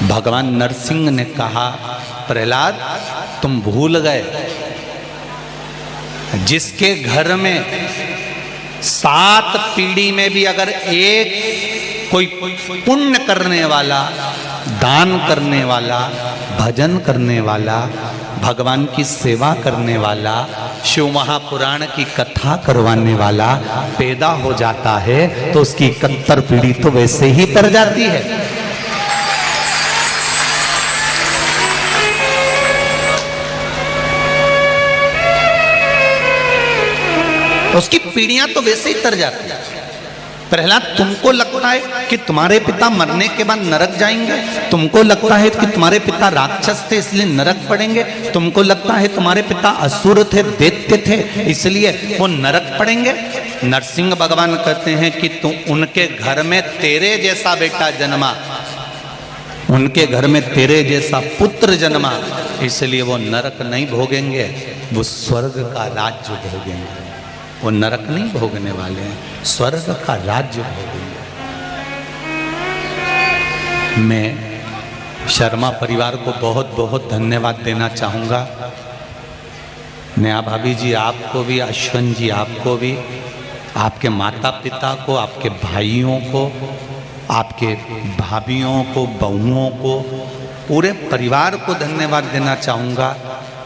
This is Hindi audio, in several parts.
भगवान नरसिंह ने कहा, प्रहलाद तुम भूल गए, जिसके घर में 7 पीढ़ी में भी अगर एक कोई पुण्य करने वाला, दान करने वाला, भजन करने वाला, भगवान की सेवा करने वाला, शिव महापुराण की कथा करवाने वाला पैदा हो जाता है तो उसकी 71 पीढ़ी तो वैसे ही तर जाती है। उसकी पीढ़ियां तो वैसे ही तर जाती है। प्रहलाद तुमको लगता है कि तुम्हारे पिता मरने के बाद नरक जाएंगे, तुमको लगता है कि तुम्हारे पिता राक्षस थे इसलिए नरक पड़ेंगे, तुमको लगता है तुम्हारे पिता असुर थे, दैत्य थे इसलिए वो नरक पड़ेंगे। नरसिंह भगवान कहते हैं कि तुम उनके घर में तेरे जैसा बेटा जन्मा, उनके घर में तेरे जैसा पुत्र जन्मा, इसलिए वो नरक नहीं भोगेंगे, वो स्वर्ग का राज्य भोगेंगे। वो नरक नहीं भोगने वाले हैं, स्वर्ग का राज्य भोगेंगे। मैं शर्मा परिवार को बहुत बहुत धन्यवाद देना चाहूँगा। नेहा भाभी जी आपको भी, अश्विन जी आपको भी, आपके माता पिता को, आपके भाइयों को, आपके भाभियों को, बहुओं को, पूरे परिवार को धन्यवाद देना चाहूँगा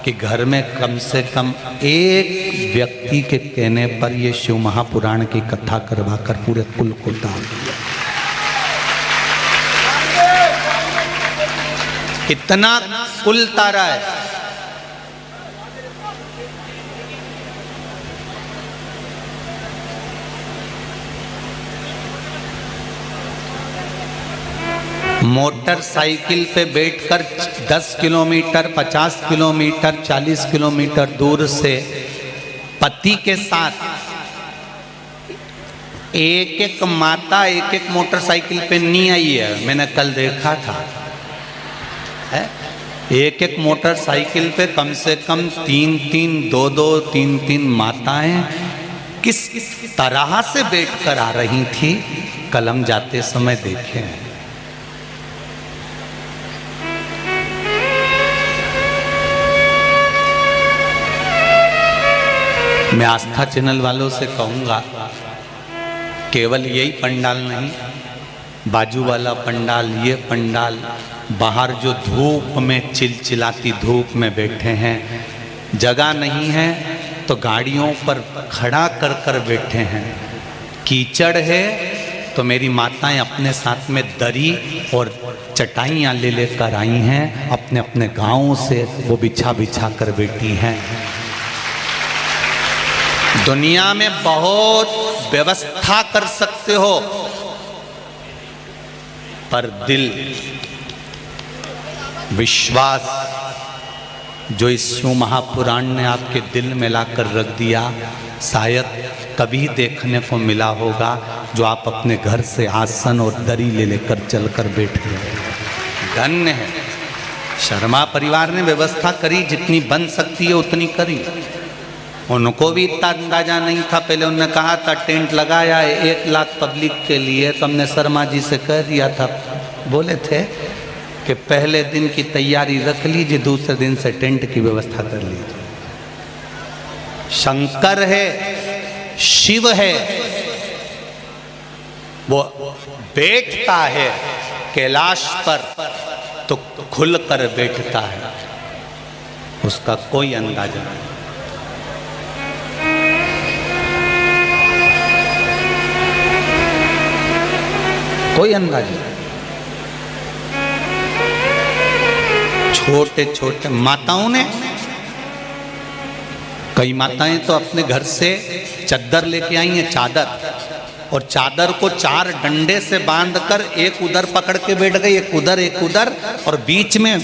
कि घर में कम से कम एक व्यक्ति के कहने पर ये शिव महापुराण की कथा करवा कर पूरे कुल को दान दिया। कितना कुल तारा है। मोटरसाइकिल पे बैठकर 10 किलोमीटर, 50 किलोमीटर, 40 किलोमीटर दूर से पति के साथ एक एक माता एक एक मोटरसाइकिल पे नहीं आई है। मैंने कल देखा था, है? एक एक मोटरसाइकिल पे कम से कम 3-3, 2-2, 3-3 माताएं किस तरह से बैठकर आ रही थी, कल हम जाते समय देखे हैं। मैं आस्था चैनल वालों से कहूँगा, केवल यही पंडाल नहीं, बाजू वाला पंडाल, ये पंडाल, बाहर जो धूप में चिलचिलाती धूप में बैठे हैं, जगह नहीं है तो गाड़ियों पर खड़ा कर कर बैठे हैं। कीचड़ है तो मेरी माताएं अपने साथ में दरी और चटाइयाँ ले लेकर आई हैं, अपने अपने गाँव से वो बिछा बिछा कर बैठी हैं। दुनिया में बहुत व्यवस्था कर सकते हो, पर दिल, विश्वास जो इस शिव महापुराण ने आपके दिल में लाकर रख दिया, शायद कभी देखने को मिला होगा जो आप अपने घर से आसन और दरी ले लेकर चलकर बैठे। धन्य है। शर्मा परिवार ने व्यवस्था करी, जितनी बन सकती है उतनी करी। उनको भी इतना अंदाजा नहीं था। पहले उन्होंने कहा था टेंट लगाया है 1 लाख पब्लिक के लिए, तो हमने शर्मा जी से कह दिया था, बोले थे कि पहले दिन की तैयारी रख लीजिए, दूसरे दिन से टेंट की व्यवस्था कर लीजिए। शंकर है, शिव है, वो बैठता है कैलाश पर तो खुलकर बैठता है, उसका कोई अंदाजा नहीं। कोई अंदाजा। छोटे छोटे माताओं ने, कई माताएं तो अपने घर से चादर लेके आई हैं, चादर, और चादर को 4 डंडे से बांधकर एक उधर पकड़ के बैठ गई, एक उधर, और बीच में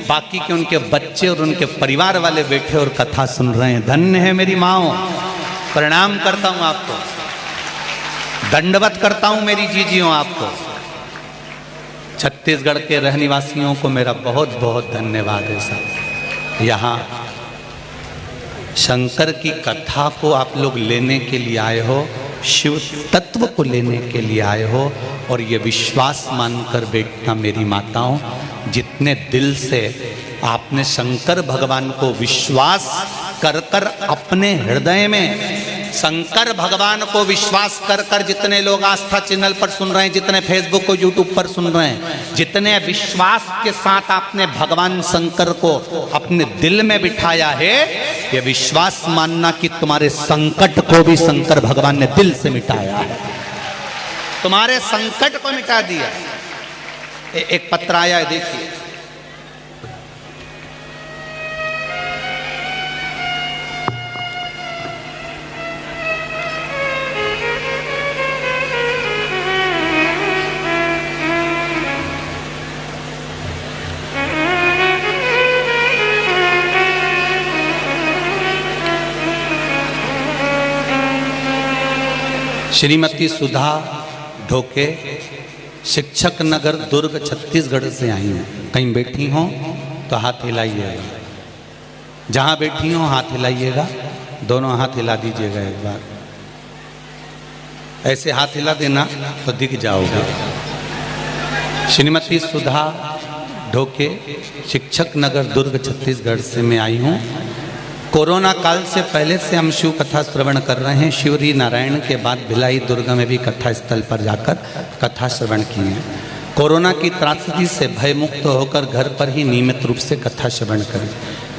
बाकी के उनके बच्चे और उनके परिवार वाले बैठे और कथा सुन रहे हैं। धन्य है मेरी माँओं, प्रणाम करता हूँ आपको, दंडवत करता हूँ मेरी जीजियों आपको। छत्तीसगढ़ के रहने वासियों को मेरा बहुत बहुत धन्यवाद है साहब। यहाँ शंकर की कथा को आप लोग लेने के लिए आए हो, शिव तत्व को लेने के लिए आए हो, और ये विश्वास मानकर बैठना मेरी माताओं, जितने दिल से आपने शंकर भगवान को विश्वास कर कर अपने हृदय में, शंकर भगवान को विश्वास कर कर जितने लोग आस्था चैनल पर सुन रहे हैं, जितने फेसबुक और यूट्यूब पर सुन रहे हैं, जितने विश्वास के साथ आपने भगवान शंकर को अपने दिल में बिठाया है, ये विश्वास मानना कि तुम्हारे संकट को भी शंकर भगवान ने दिल से मिटाया है, तुम्हारे संकट को मिटा दिया। एक पत्र आया है, देखिए। श्रीमती सुधा ढोके, शिक्षक नगर, दुर्ग, छत्तीसगढ़ से आई हूँ। कहीं बैठी हो तो हाथ हिलाइएगा, जहाँ बैठी हो हाथ हिलाइएगा, दोनों हाथ हिला दीजिएगा एक बार, ऐसे हाथ हिला देना तो दिख जाओगे। श्रीमती सुधा ढोके, शिक्षक नगर, दुर्ग, छत्तीसगढ़ से मैं आई हूँ। कोरोना काल से पहले से हम शिव कथा श्रवण कर रहे हैं। शिवरी नारायण के बाद भिलाई दुर्ग में भी कथा स्थल पर जाकर कथा श्रवण किए हैं। कोरोना की त्रासदी से भयमुक्त होकर घर पर ही नियमित रूप से कथा श्रवण करें।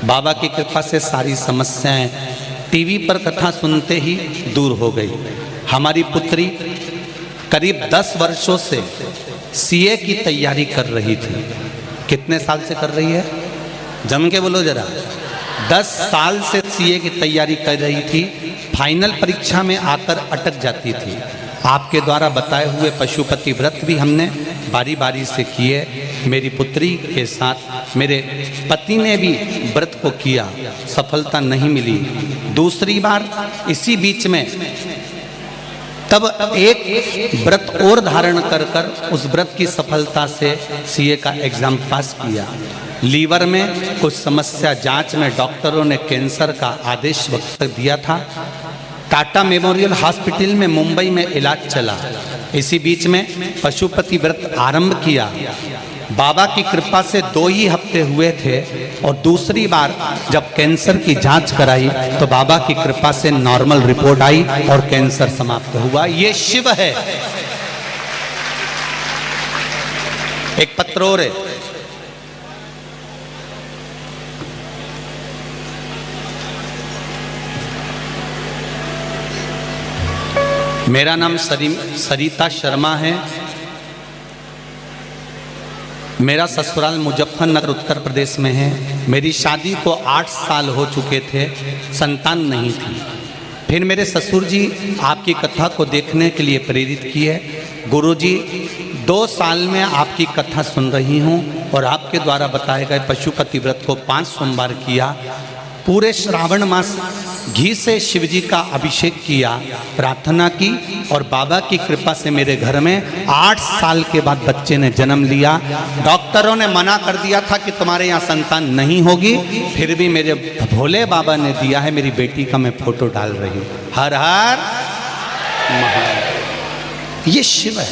बाबा की कृपा से सारी समस्याएं टीवी पर कथा सुनते ही दूर हो गई। हमारी पुत्री करीब 10 वर्षों से सीए की तैयारी कर रही थी। कितने साल से कर रही है? जम के बोलो जरा। 10 साल से सीए की तैयारी कर रही थी। फाइनल परीक्षा में आकर अटक जाती थी। आपके द्वारा बताए हुए पशुपति व्रत भी हमने बारी बारी से किए। मेरी पुत्री के साथ मेरे पति ने भी व्रत को किया, सफलता नहीं मिली। दूसरी बार इसी बीच में तब एक व्रत और धारण कर कर उस व्रत की सफलता से सीए का एग्जाम पास किया। लीवर में कुछ समस्या, जांच में डॉक्टरों ने कैंसर का आदेश वक्त दिया था। टाटा मेमोरियल हॉस्पिटल में मुंबई में इलाज चला। इसी बीच में पशुपति व्रत आरंभ किया। बाबा की कृपा से 2 ही हफ्ते हुए थे और दूसरी बार जब कैंसर की जांच कराई तो बाबा की कृपा से नॉर्मल रिपोर्ट आई और कैंसर समाप्त हुआ। ये शिव है। एक पत्र और है। मेरा नाम सरिता शर्मा है। मेरा ससुराल मुजफ्फरनगर उत्तर प्रदेश में है। मेरी शादी को 8 साल हो चुके थे, संतान नहीं थी। फिर मेरे ससुर जी आपकी कथा को देखने के लिए प्रेरित किए। गुरुजी 2 साल में आपकी कथा सुन रही हूँ और आपके द्वारा बताए गए पशुपति व्रत को 5 सोमवार किया। पूरे श्रावण मास घी से शिव जी का अभिषेक किया, प्रार्थना की और बाबा की कृपा से मेरे घर में 8 साल के बाद बच्चे ने जन्म लिया। डॉक्टरों ने मना कर दिया था कि तुम्हारे यहाँ संतान नहीं होगी, फिर भी मेरे भोले बाबा ने दिया है। मेरी बेटी का मैं फोटो डाल रही हूँ। हर हर महादेव। ये शिव है।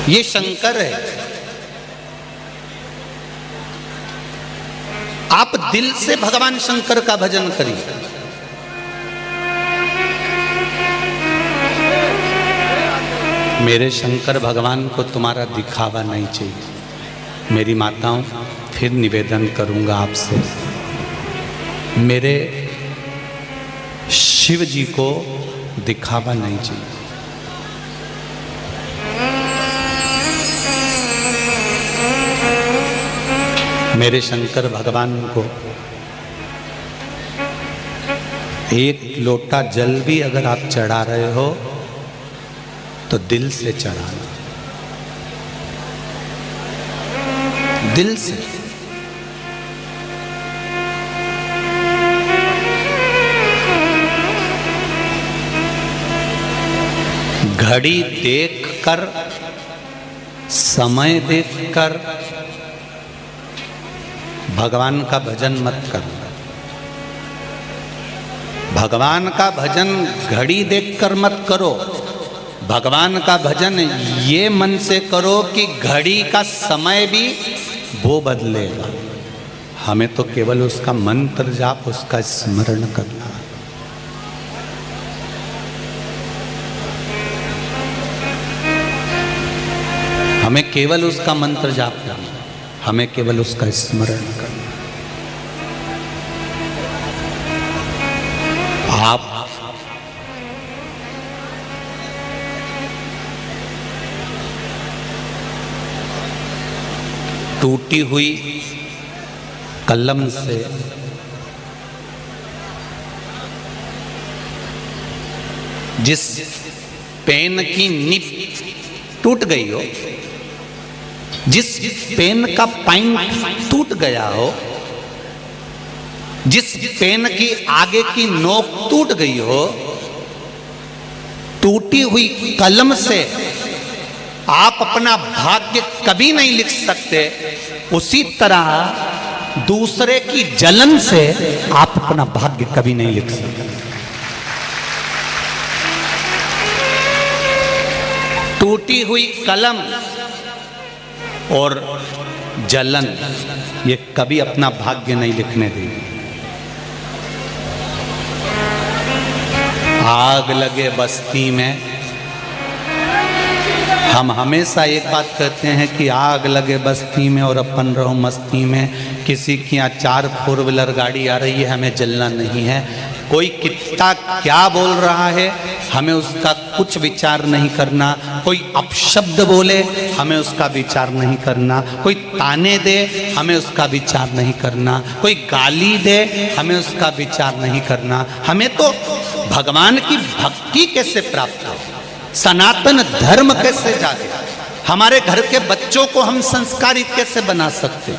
ये शंकर है। आप दिल से भगवान शंकर का भजन करिए। मेरे शंकर भगवान को तुम्हारा दिखावा नहीं चाहिए। मेरी माताओं, फिर निवेदन करूंगा आपसे, मेरे शिव जी को दिखावा नहीं चाहिए। मेरे शंकर भगवान को एक लोटा जल भी अगर आप चढ़ा रहे हो तो दिल से चढ़ाना, दिल से। घड़ी देखकर, समय देखकर भगवान का भजन मत करना। भगवान का भजन घड़ी देखकर मत करो, भगवान का भजन ये मन से करो कि घड़ी का समय भी वो बदलेगा। हमें तो केवल उसका मंत्र जाप, उसका स्मरण करना। हमें केवल उसका मंत्र जाप करना, हमें केवल उसका स्मरण करना। आप टूटी हुई कलम से जिस पेन की निब टूट गई हो, जिस पेन का पॉइंट टूट गया हो, जिस पेन की आगे की नोक टूट गई हो, टूटी हुई कलम से आप अपना भाग्य कभी नहीं लिख सकते। उसी तरह दूसरे की जलन से आप अपना भाग्य कभी नहीं लिख सकते। टूटी हुई कलम और जलन ये कभी अपना भाग्य नहीं लिखने देगी। आग लगे बस्ती में, हम हमेशा एक बात कहते हैं कि आग लगे बस्ती में और अपन रहो मस्ती में। किसी की यहाँ 4 4 व्हीलर गाड़ी आ रही है, हमें जलना नहीं है। कोई कितना क्या बोल रहा है, हमें उसका कुछ विचार नहीं करना। कोई अपशब्द बोले, हमें उसका विचार नहीं करना। कोई ताने दे, हमें उसका विचार नहीं करना। कोई गाली दे, हमें उसका विचार नहीं करना। हमें तो भगवान की भक्ति कैसे प्राप्त हो, सनातन धर्म कैसे जागे, हमारे घर के बच्चों को हम संस्कारित कैसे बना सकते।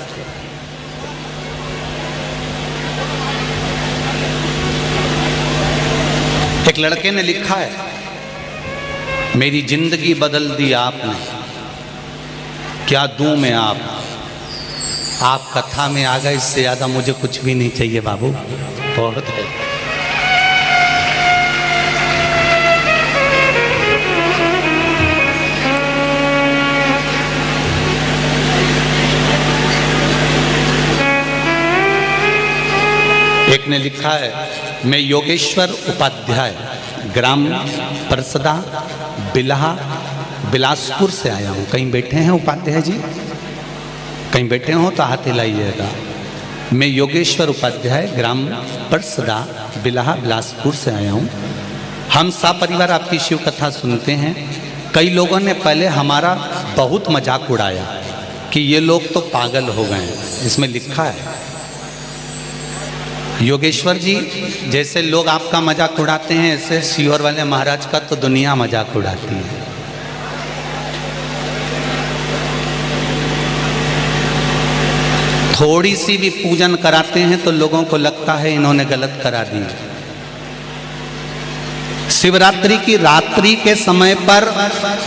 एक लड़के ने लिखा है, मेरी जिंदगी बदल दी आपने, क्या दूं मैं आप कथा में आ गए, इससे ज्यादा मुझे कुछ भी नहीं चाहिए बाबू, बहुत है। एक ने लिखा है, मैं योगेश्वर उपाध्याय, ग्राम परसदा, बिल्हा, बिलासपुर से आया हूँ। कहीं बैठे हैं उपाध्याय जी? कहीं बैठे हो तो हाथ हिलाइएगा। मैं योगेश्वर उपाध्याय, ग्राम परसदा, बिल्हा, बिलासपुर से आया हूँ। हम सपरिवार आपकी शिव कथा सुनते हैं। कई लोगों ने पहले हमारा बहुत मजाक उड़ाया कि ये लोग तो पागल हो गए हैं। इसमें लिखा है, योगेश्वर जी जैसे लोग आपका मजाक उड़ाते हैं, ऐसे सीहोर वाले महाराज का तो दुनिया मजाक उड़ाती है। थोड़ी सी भी पूजन कराते हैं तो लोगों को लगता है इन्होंने गलत करा दी। शिवरात्रि की रात्रि के समय पर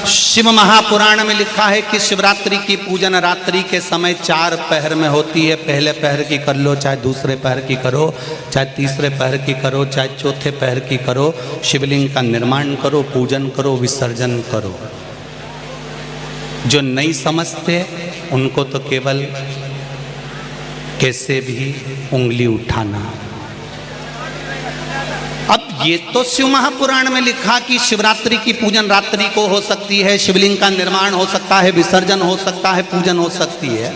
शिव महापुराण में लिखा है कि शिवरात्रि की पूजन रात्रि के समय 4 पहर में होती है। पहले पहर की कर लो, चाहे दूसरे पहर की करो, चाहे तीसरे पहर की करो, चाहे चौथे पहर की करो। शिवलिंग का निर्माण करो, पूजन करो, विसर्जन करो। जो नहीं समझते उनको तो केवल कैसे भी उंगली उठाना। अब ये तो शिव महापुराण में लिखा कि शिवरात्रि की पूजन रात्रि को हो सकती है, शिवलिंग का निर्माण हो सकता है, विसर्जन हो सकता है, पूजन हो सकती है।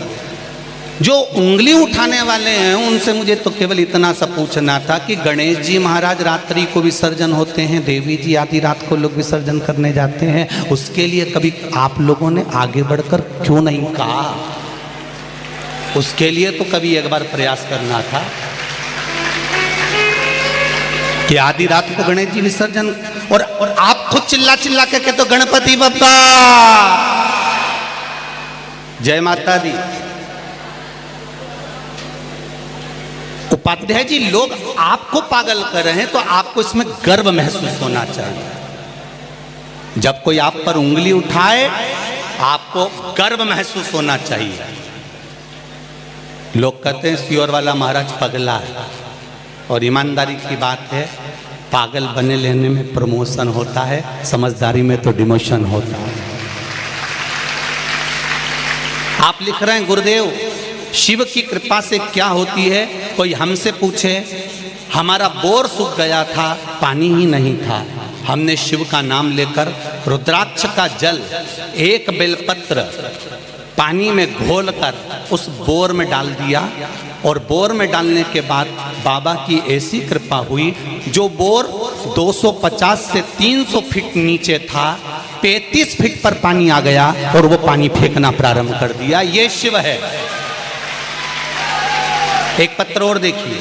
जो उंगली उठाने वाले हैं उनसे मुझे तो केवल इतना सा पूछना था कि गणेश जी महाराज रात्रि को विसर्जन होते हैं, देवी जी आधी रात को लोग विसर्जन करने जाते हैं, उसके लिए कभी आप लोगों ने आगे बढ़कर क्यों नहीं कहा? उसके लिए तो कभी एक बार प्रयास करना था कि आधी रात को गणेश जी विसर्जन। और आप खुद चिल्ला चिल्ला के कहते तो गणपति बप्पा, जय माता दी। उपाध्याय जी लोग आपको पागल कर रहे हैं तो आपको इसमें गर्व महसूस होना चाहिए। जब कोई आप पर उंगली उठाए आपको गर्व महसूस होना चाहिए। लोग कहते हैं सीहोर वाला महाराज पगला है, और ईमानदारी की बात है पागल बने लेने में प्रमोशन होता है, समझदारी में तो डिमोशन होता है। आप लिख रहे हैं गुरुदेव शिव की कृपा से क्या होती है? कोई हमसे पूछे, हमारा बोर सूख गया था, पानी ही नहीं था, हमने शिव का नाम लेकर रुद्राक्ष का जल एक बेलपत्र पानी में घोलकर उस बोर में डाल दिया, और बोर में डालने के बाद बाबा की ऐसी कृपा हुई, जो बोर 250 से 300 फीट नीचे था, 35 फीट पर पानी आ गया और वो पानी फेंकना प्रारंभ कर दिया। ये शिव है। एक पत्र और देखिए,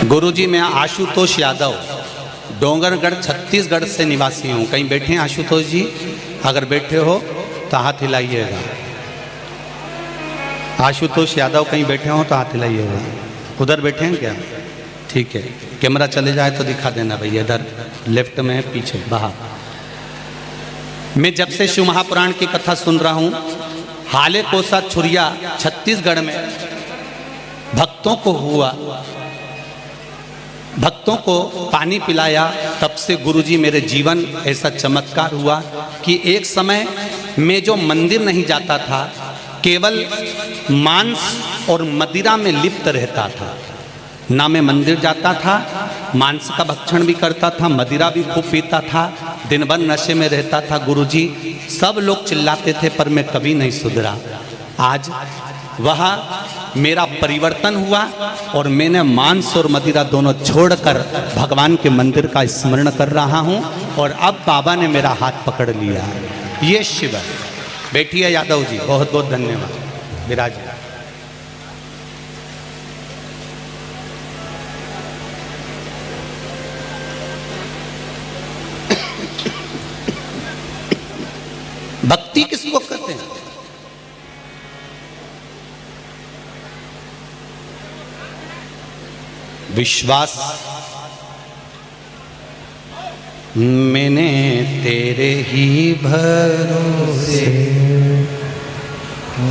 गुरुजी मैं आशुतोष यादव, डोंगरगढ़ छत्तीसगढ़ से निवासी हूँ। कहीं बैठे हैं आशुतोष जी? अगर बैठे हो तो हाथ हिलाइएगा। आशुतोष यादव कहीं बैठे हो तो हाथ हिलाइएगा। उधर बैठे हैं क्या? ठीक है, कैमरा चले जाए तो दिखा देना भैया। इधर लेफ्ट में है, पीछे बाहर। मैं जब से शिव महापुराण की कथा सुन रहा हूँ, हाले कोसा छुरिया छत्तीसगढ़ में भक्तों को पानी पिलाया, तब से गुरुजी मेरे जीवन ऐसा चमत्कार हुआ कि एक समय मैं जो मंदिर नहीं जाता था, केवल मांस और मदिरा में लिप्त रहता था। ना मैं मंदिर जाता था, मांस का भक्षण भी करता था, मदिरा भी खूब पीता था, दिन भर नशे में रहता था। गुरुजी सब लोग चिल्लाते थे पर मैं कभी नहीं सुधरा। आज वह मेरा परिवर्तन हुआ और मैंने मांस और मदिरा दोनों छोड़कर भगवान के मंदिर का स्मरण कर रहा हूँ, और अब बाबा ने मेरा हाथ पकड़ लिया। ये शिव है। बैठिए यादव जी, बहुत बहुत धन्यवाद। विराज भक्ति किसको कहते हैं? विश्वास। मैंने तेरे ही भरोसे,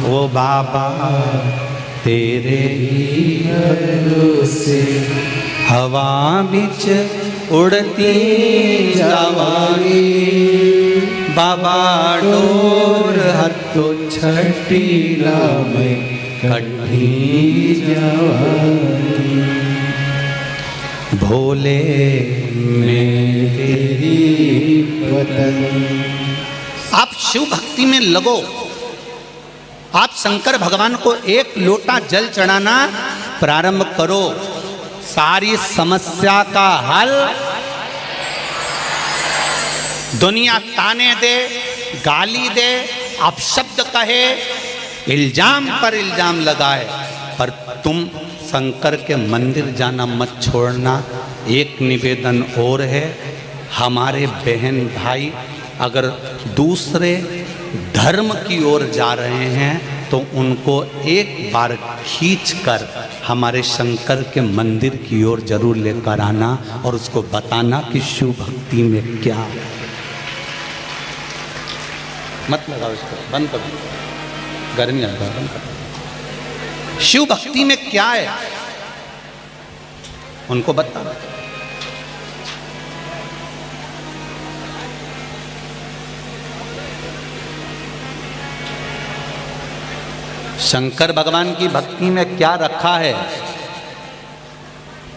ओ बाबा तेरे ही भरोसे, हवा बिच उड़ती जावानी, बाबा डोर हथो छठी लावे कठी जावानी, भोले में तेरी वतन। आप शिव भक्ति में लगो। आप शंकर भगवान को एक लोटा जल चढ़ाना प्रारंभ करो, सारी समस्या का हल। दुनिया ताने दे, गाली दे, अपशब्द कहे, इल्जाम पर इल्जाम लगाए, पर तुम शंकर के मंदिर जाना मत छोड़ना। एक निवेदन और है, हमारे बहन भाई अगर दूसरे धर्म की ओर जा रहे हैं तो उनको एक बार खींचकर हमारे शंकर के मंदिर की ओर जरूर लेकर आना और उसको बताना कि शिव भक्ति में क्या है। मत लगाओ इसको, बंद कर दो, गर्मी आता है, बंद कर दो। शिव भक्ति में क्या है उनको बता। शंकर भगवान की भक्ति में क्या रखा है,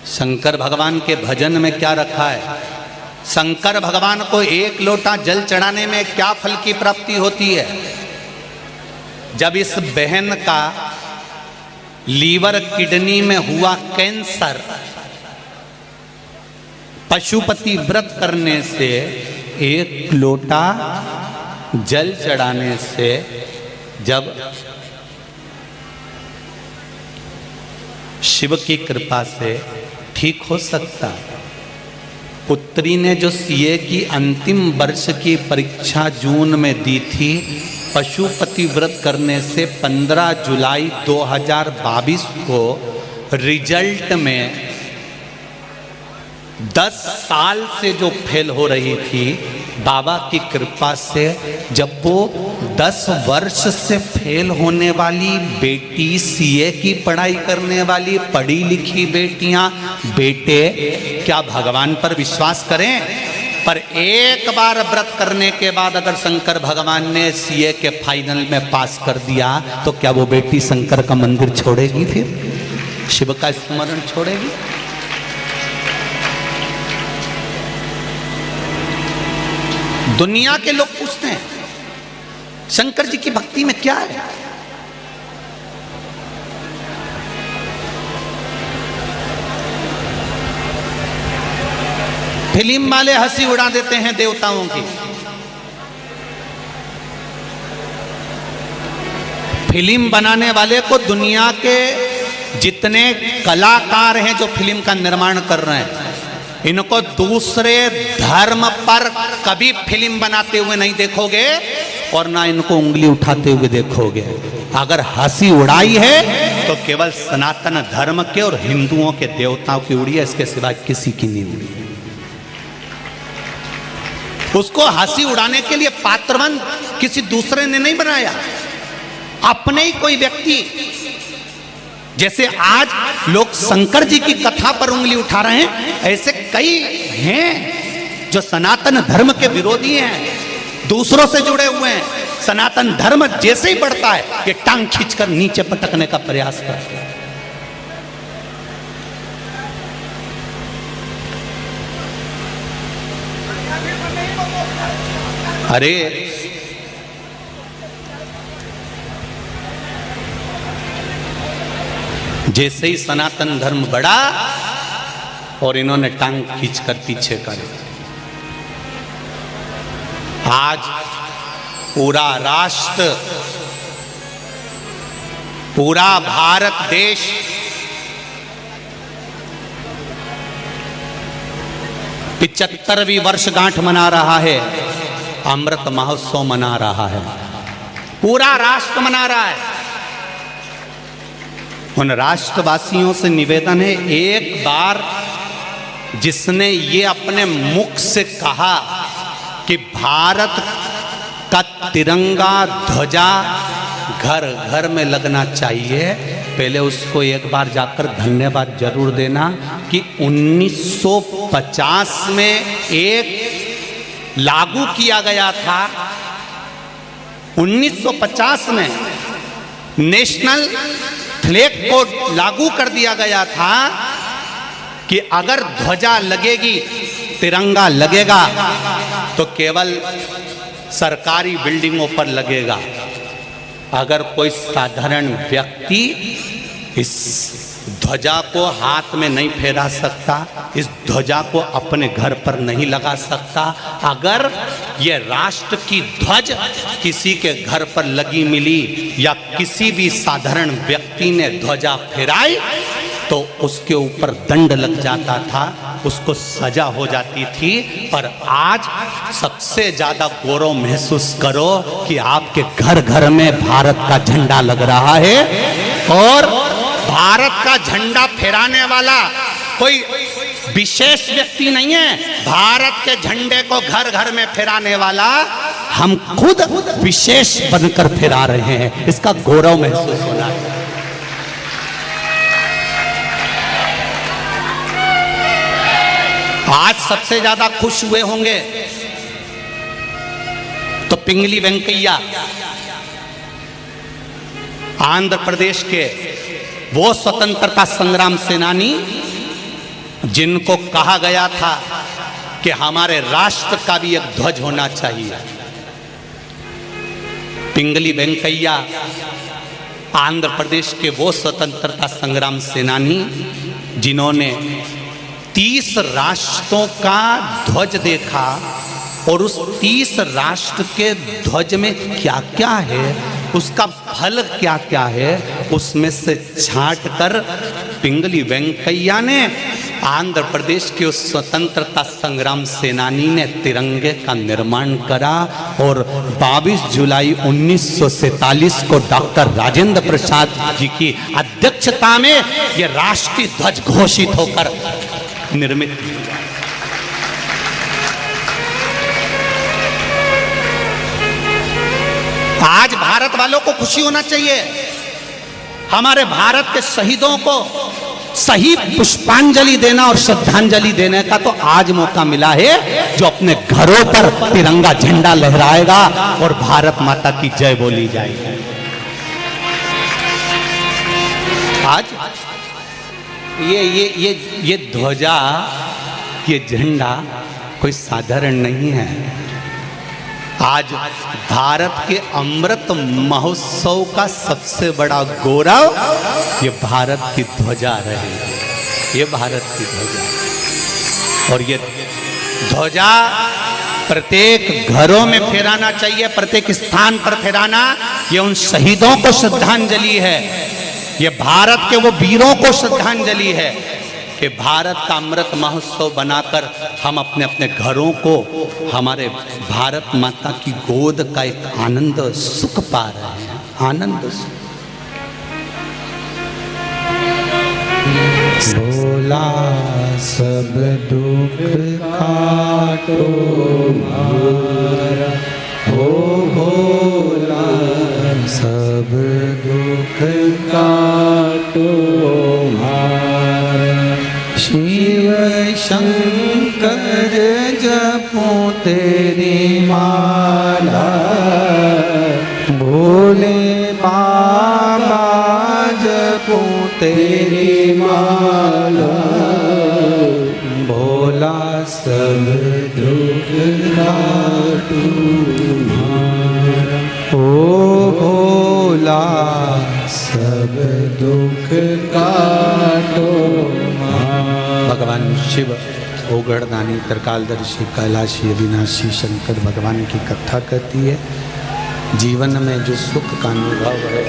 शंकर भगवान के भजन में क्या रखा है, शंकर भगवान को एक लोटा जल चढ़ाने में क्या फल की प्राप्ति होती है। जब इस बहन का लीवर किडनी में हुआ कैंसर, पशुपति व्रत करने से, एक लोटा जल चढ़ाने से जब शिव की कृपा से ठीक हो सकता। पुत्री ने जो सीए की अंतिम वर्ष की परीक्षा जून में दी थी, पशुपति व्रत करने से 15 जुलाई 2022 को रिजल्ट में 10 साल से जो फेल हो रही थी बाबा की कृपा से जब वो 10 वर्ष से फेल होने वाली बेटी, सीए की पढ़ाई करने वाली पढ़ी लिखी बेटियां, बेटे क्या भगवान पर विश्वास करें, पर एक बार व्रत करने के बाद अगर शंकर भगवान ने सीए के फाइनल में पास कर दिया तो क्या वो बेटी शंकर का मंदिर छोड़ेगी, फिर शिव का स्मरण छोड़ेगी? दुनिया के लोग पूछते हैं शंकर जी की भक्ति में क्या है? फिल्म वाले हंसी उड़ा देते हैं देवताओं की। फिल्म बनाने वाले को दुनिया के जितने कलाकार हैं जो फिल्म का निर्माण कर रहे हैं, इनको दूसरे धर्म पर कभी फिल्म बनाते हुए नहीं देखोगे और ना इनको उंगली उठाते हुए देखोगे। अगर हंसी उड़ाई है तो केवल सनातन धर्म के और हिंदुओं के देवताओं की उड़ी है, इसके सिवाय किसी की नहीं उड़ी। उसको हंसी उड़ाने के लिए पात्रवन किसी दूसरे ने नहीं बनाया, अपने ही कोई व्यक्ति। जैसे आज लोग शंकर जी की कथा पर उंगली उठा रहे हैं, ऐसे कई हैं जो सनातन धर्म के विरोधी हैं, दूसरों से जुड़े हुए हैं। सनातन धर्म जैसे ही बढ़ता है ये टांग खींचकर नीचे पटकने का प्रयास करते हैं। अरे जैसे ही सनातन धर्म बढ़ा और इन्होंने टांग खींचकर पीछे कर, आज पूरा राष्ट्र, पूरा भारत देश पिचहत्तरवीं वर्षगांठ मना रहा है, अमृत महोत्सव मना रहा है, पूरा राष्ट्र मना रहा है। उन राष्ट्रवासियों से निवेदन है, एक बार जिसने ये अपने मुख से कहा कि भारत का तिरंगा ध्वजा घर घर में लगना चाहिए, पहले उसको एक बार जाकर धन्यवाद जरूर देना कि 1950 में एक लागू किया गया था। 1950 में नेशनल फ्लैग को लागू कर दिया गया था कि अगर ध्वजा लगेगी, तिरंगा लगेगा तो केवल सरकारी बिल्डिंगों पर लगेगा। अगर कोई साधारण व्यक्ति इस ध्वजा को हाथ में नहीं फहरा सकता, इस ध्वजा को अपने घर पर नहीं लगा सकता। अगर ये राष्ट्र की ध्वज किसी के घर पर लगी मिली या किसी भी साधारण व्यक्ति ने ध्वजा फहराई तो उसके ऊपर दंड लग जाता था, उसको सजा हो जाती थी। पर आज सबसे ज्यादा गौरव महसूस करो कि आपके घर घर में भारत का झंडा लग रहा है और भारत का झंडा फहराने वाला कोई विशेष व्यक्ति नहीं है। भारत के झंडे को घर घर में फहराने वाला हम खुद विशेष बनकर फहरा रहे हैं, इसका गौरव महसूस होना है। आज सबसे ज्यादा खुश हुए होंगे तो पिंगली वेंकैया, आंध्र प्रदेश के वो स्वतंत्रता संग्राम सेनानी जिनको कहा गया था कि हमारे राष्ट्र का भी एक ध्वज होना चाहिए। पिंगली वेंकैया आंध्र प्रदेश के वो स्वतंत्रता संग्राम सेनानी जिन्होंने 30 राष्ट्रों का ध्वज देखा और उस 30 राष्ट्र के ध्वज में क्या क्या है, उसका फल क्या क्या है, उसमें से छांट कर पिंगली वेंकैया ने आंध्र प्रदेश के उस स्वतंत्रता संग्राम सेनानी ने तिरंगे का निर्माण करा और 22 जुलाई 1947 को डॉक्टर राजेंद्र प्रसाद जी की अध्यक्षता में यह राष्ट्रीय ध्वज घोषित होकर निर्मित हुआ। आज भारत वालों को खुशी होना चाहिए। हमारे भारत के शहीदों को सही पुष्पांजलि देना और श्रद्धांजलि देने का तो आज मौका मिला है, जो अपने घरों पर तिरंगा झंडा लहराएगा और भारत माता की जय बोली जाएगी। आज ये ध्वजा, ये झंडा कोई साधारण नहीं है। आज भारत के अमृत महोत्सव का सबसे बड़ा गौरव ये भारत की ध्वजा रहेगी, ये भारत की ध्वजा। और ये ध्वजा प्रत्येक घरों में फहराना चाहिए, प्रत्येक स्थान पर फहराना। ये उन शहीदों को श्रद्धांजलि है, ये भारत के वो वीरों को श्रद्धांजलि है कि भारत का अमृत महोत्सव बनाकर हम अपने अपने घरों को हमारे भारत माता की गोद का एक आनंद सुख पा रहे हैं, आनंद सुख। भोला सब दुख काटो मारा, हो भोला सब दुख काटो मारा। शिव शंकर जपो तेरी माला, भोले बाबा जपो तेरी माला। भोला सब दुख काटो मारा, ओ भोला सब दुख काटो मारा। भगवान शिव ओगढ़दानी, त्रिकालदर्शी, कैलाशी, अविनाशी शंकर भगवान की कथा कहती है। जीवन में जो सुख का अनुभव है,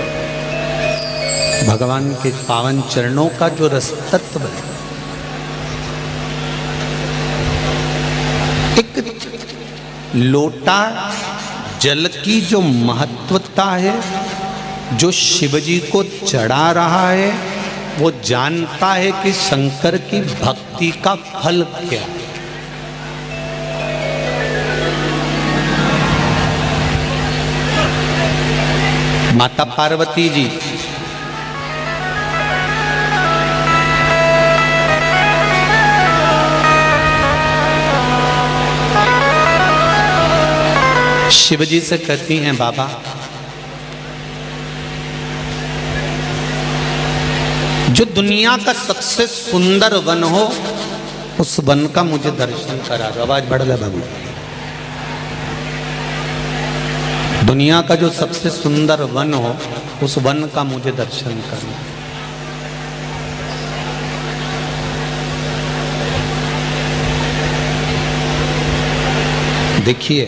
भगवान के पावन चरणों का जो रस तत्व है, एक लोटा जल की जो महत्वता है, जो शिवजी को चढ़ा रहा है, वो जानता है कि शंकर की भक्ति का फल क्या है। माता पार्वती जी शिवजी से कहती हैं, बाबा जो दुनिया का सबसे सुंदर वन हो, उस वन का मुझे दर्शन करा दो। आवाज बढ़ ले बाबू। दुनिया का जो सबसे सुंदर वन हो, उस वन का मुझे दर्शन करना। देखिए,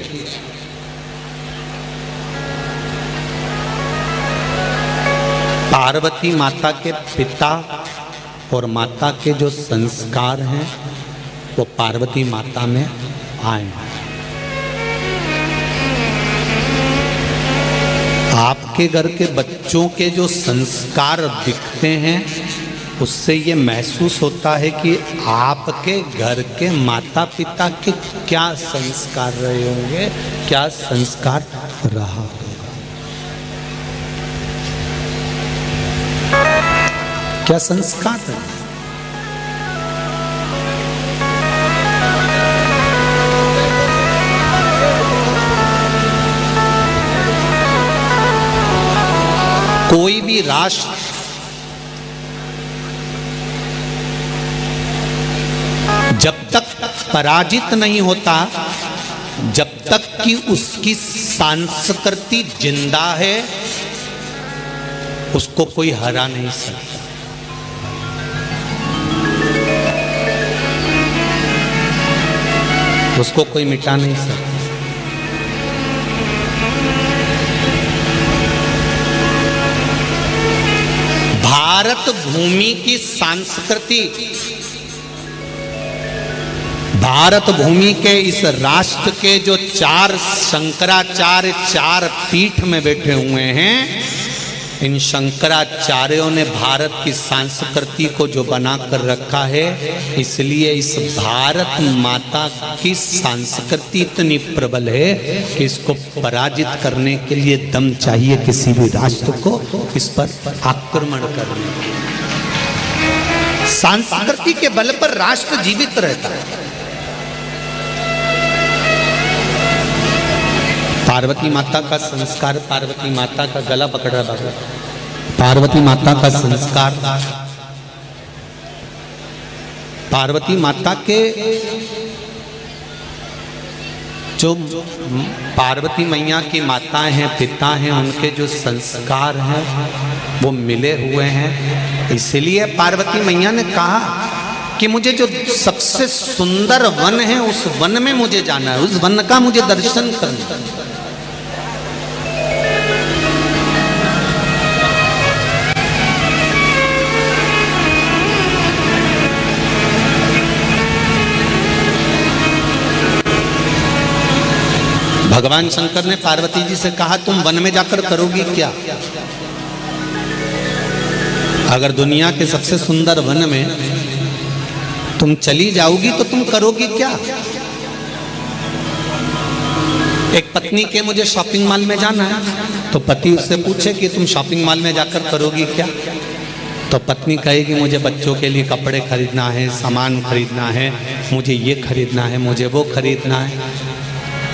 पार्वती माता के पिता और माता के जो संस्कार हैं, वो पार्वती माता में आए। आपके घर के बच्चों के जो संस्कार दिखते हैं, उससे ये महसूस होता है कि आपके घर के माता पिता के क्या संस्कार रहे होंगे, क्या संस्कार रहा होगा। क्या संस्कार है। कोई भी राष्ट्र जब तक पराजित नहीं होता, जब तक कि उसकी संस्कृति जिंदा है, उसको कोई हरा नहीं सकता। उसको कोई मिटा नहीं सकता। भारत भूमि की संस्कृति, भारत भूमि के इस राष्ट्र के जो 4 शंकराचार्य 4 पीठ में बैठे हुए हैं, इन शंकराचार्यों ने भारत की संस्कृति को जो बना कर रखा है, इसलिए इस भारत माता की संस्कृति इतनी प्रबल है कि इसको पराजित करने के लिए दम चाहिए किसी भी राष्ट्र को इस पर आक्रमण करने के। संस्कृति के बल पर राष्ट्र जीवित रहता है। पार्वती माता का संस्कार, पार्वती माता का गला पकड़ रहा बाबा, पार्वती माता का संस्कार, पार्वती माता के जो पार्वती मैया की माताएं हैं, पिता हैं, उनके जो संस्कार हैं वो मिले हुए हैं। इसलिए पार्वती मैया ने कहा कि मुझे जो सबसे सुंदर वन है उस वन में मुझे जाना है, उस वन का मुझे दर्शन करना है। भगवान शंकर ने पार्वती जी से कहा तुम वन में जाकर करोगी क्या? अगर दुनिया के सबसे सुंदर वन में तुम चली जाओगी तो तुम करोगी क्या? एक पत्नी के मुझे शॉपिंग मॉल में जाना है तो पति उससे पूछे कि तुम शॉपिंग मॉल में जाकर करोगी क्या? तो पत्नी कहेगी मुझे बच्चों के लिए कपड़े खरीदना है, सामान खरीदना है, मुझे ये खरीदना है, मुझे वो खरीदना है।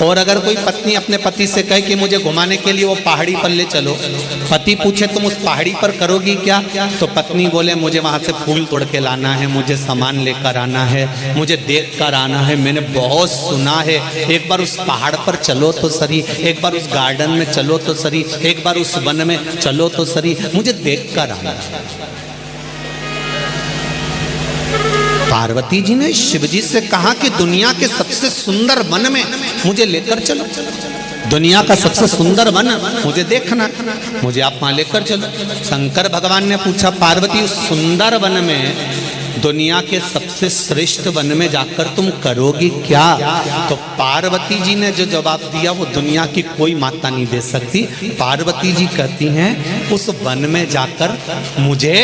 और अगर कोई पत्नी अपने पति से कहे कि मुझे घुमाने के लिए वो पहाड़ी पर ले चलो, पति पूछे तुम उस पहाड़ी पर करोगी क्या? तो पत्नी बोले मुझे वहाँ से फूल तोड़ के लाना है, मुझे सामान लेकर आना है, मुझे देख कर आना है, मैंने बहुत सुना है, एक बार उस पहाड़ पर चलो तो सही, एक बार उस गार्डन में चलो तो सही, एक बार उस वन में चलो तो सही, मुझे देख कर आना है। पार्वती जी ने शिव जी से कहा कि दुनिया के सबसे सुंदर वन में मुझे लेकर चलो, दुनिया का सबसे सुंदर वन मुझे देखना, मुझे आप वहां लेकर चलो। शंकर भगवान ने पूछा पार्वती उस सुंदर वन में, दुनिया के सबसे श्रेष्ठ वन में जाकर तुम करोगी क्या? तो पार्वती जी ने जो जवाब दिया वो दुनिया की कोई माता नहीं दे सकती। पार्वती जी कहती हैं उस वन में जाकर मुझे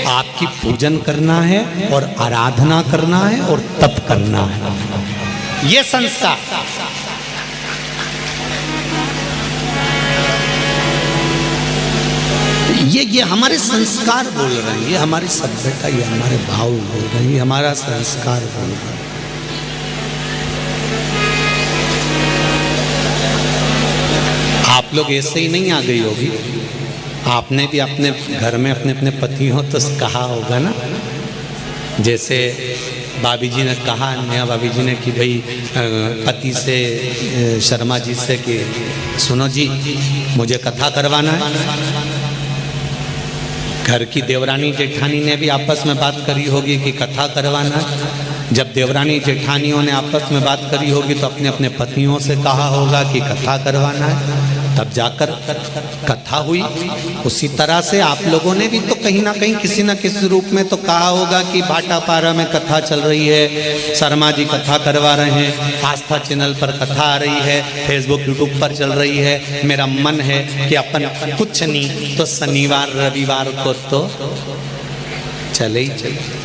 आपकी पूजन करना है और आराधना करना है और तप करना है। ये संस्कार ये हमारे संस्कार बोल रहे हैं, ये हमारी सभ्यता, ये हमारे भाव बोल रहे हैं, ये हमारा संस्कार बोल रहा है। आप लोग ऐसे ही नहीं आ गई होगी, आपने भी अपने घर में अपने अपने पति हो तो कहा होगा ना, जैसे भाभी जी ने कहा, नया भाभी जी ने कि भाई पति से शर्मा जी से कि सुनो जी मुझे कथा करवाना है। घर की देवरानी जेठानी ने भी आपस में बात करी होगी कि कथा करवाना है। जब देवरानी जेठानियों ने आपस में बात करी होगी तो अपने अपने पतियों से कहा होगा कि कथा करवाना है, तब जाकर कथा हुई। उसी तरह से आप लोगों ने भी तो कहीं ना कहीं किसी न किसी रूप में तो कहा होगा कि भाटापारा में कथा चल रही है, शर्मा जी कथा करवा रहे हैं, आस्था चैनल पर कथा आ रही है, फेसबुक यूट्यूब पर चल रही है। मेरा मन है कि अपन कुछ नहीं तो शनिवार रविवार को तो चले ही चले।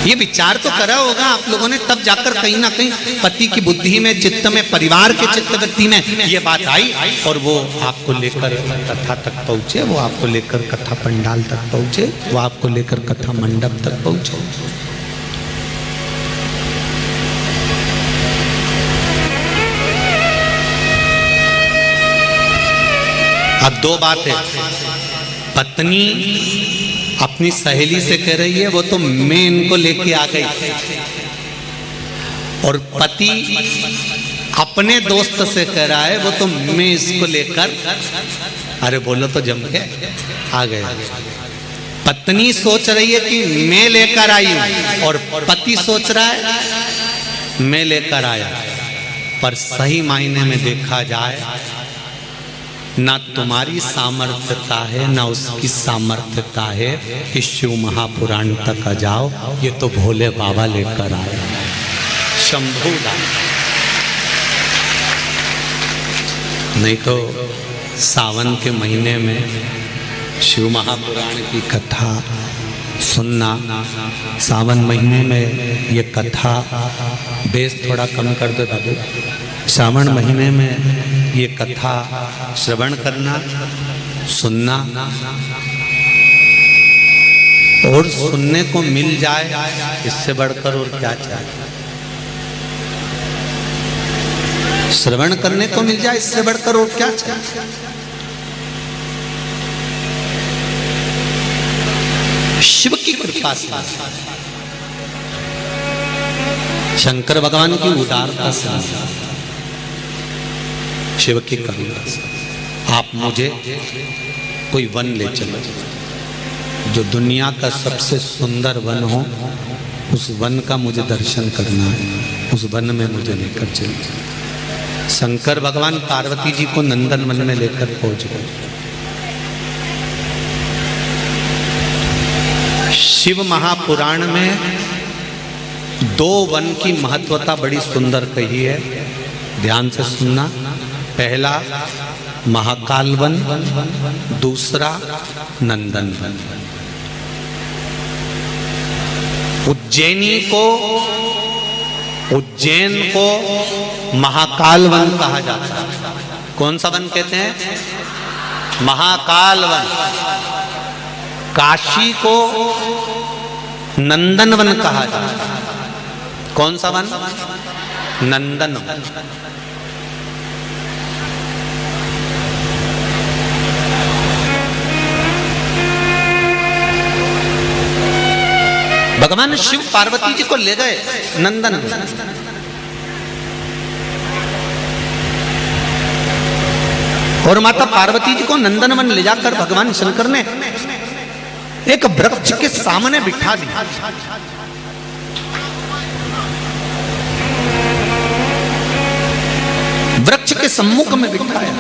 ये विचार तो करा होगा आप लोगों ने, तब जाकर कहीं ना कहीं पति की बुद्धि में, चित्त में, परिवार के चित्तवृत्ति में ये बात आई और वो आपको लेकर कथा तक पहुंचे, वो आपको लेकर कथा पंडाल तक पहुंचे, वो आपको लेकर कथा मंडप तक पहुंचे। अब दो बात है, पत्नी अपनी सहेली से कह रही है वो तो मैं इनको लेके आ गई, और पति अपने दोस्त से कह रहा है वो तो मैं इसको लेकर, अरे बोलो तो जम के आ गए। पत्नी सोच रही है कि मैं लेकर आई हूं और पति सोच रहा है मैं लेकर आया, पर सही मायने में देखा जाए ना तुम्हारी सामर्थ्यता है ना उसकी सामर्थ्यता है कि शिव महापुराण तक आ जाओ, ये तो भोले बाबा लेकर आए, शंभू दास। नहीं तो सावन के महीने में शिव महापुराण की कथा सुनना। सावन महीने में ये कथा बेस थोड़ा कम कर दो दादू। सावन महीने में ये कथा श्रवण करना, सुनना और सुनने को मिल जाए, इससे बढ़कर और क्या चाहिए। श्रवण करने को मिल जाए, इससे बढ़कर और क्या चाहिए। शिव की कृपा से, शंकर भगवान की उदारता से, शिव की करुणा से आप मुझे कोई वन ले चलो, जो दुनिया का सबसे सुंदर वन हो, उस वन का मुझे दर्शन करना है, उस वन में मुझे लेकर चलो। शंकर भगवान पार्वती जी को नंदन वन में लेकर पहुंच गए। शिव महापुराण में दो वन की महत्वता बड़ी सुंदर कही है, ध्यान से सुनना। पहला महाकाल वन, दूसरा नंदन वन। उज्जैन को महाकाल वन कहा जाता है। कौन सा वन कहते हैं? महाकाल वन। काशी को नंदन वन कहा जाता है। कौन सा वन? नंदन वन। भगवान शिव पार्वती जी को ले गए नंदन वन। और माता पार्वती जी को नंदन वन ले जाकर भगवान शंकर ने एक वृक्ष के सामने बिठा दिया। वृक्ष के सम्मुख में बिठाया।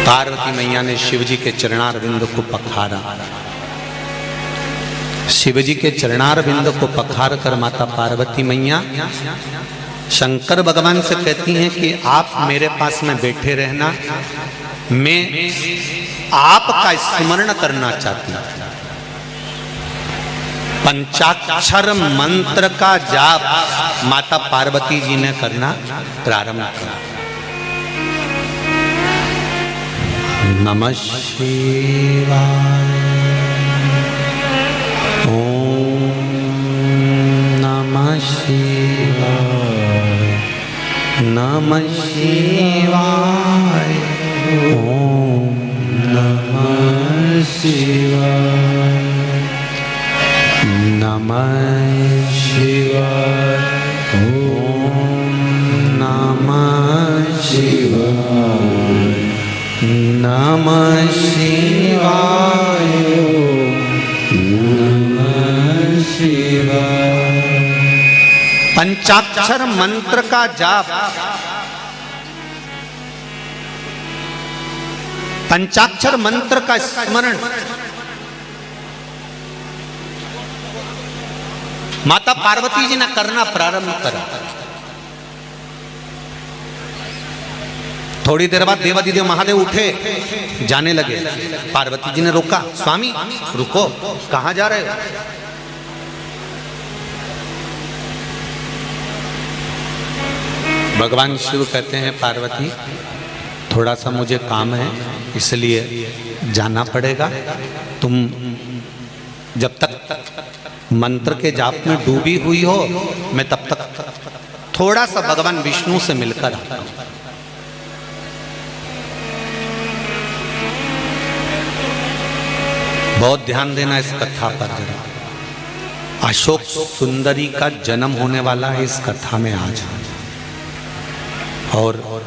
पार्वती मैया ने शिव जी के चरणारविंद को पखारा। शिव जी के चरणारविंद को पखार कर माता पार्वती मैया शंकर भगवान से कहती हैं कि आप मेरे पास में बैठे रहना, मैं आपका स्मरण करना चाहती हूं। पंचाक्षर मंत्र का जाप माता पार्वती जी ने करना प्रारंभ किया। नमः शिवाय, ओम नमः शिवाय, नमः शिवाय, ओम नमः शिवाय, नमः शिवाय, ओम नमः शिवाय, नमः शिवाय, नमः शिवाय। पंचाक्षर मंत्र का जाप, पंचाक्षर मंत्र का स्मरण माता पार्वती जी ने करना प्रारंभ करा। थोड़ी देर बाद देवादिदेव महादेव उठे, जाने लगे। पार्वती जी ने रोका, स्वामी रुको, कहां जा रहे हो? भगवान शिव कहते हैं पार्वती थोड़ा सा मुझे काम है, इसलिए जाना पड़ेगा। तुम जब तक मंत्र के जाप में डूबी हुई हो, मैं तब तक थोड़ा सा भगवान विष्णु से मिलकर आता हूं। बहुत ध्यान देना इस कथा पर जरा। अशोक सुंदरी का जन्म होने वाला है इस कथा में आज। और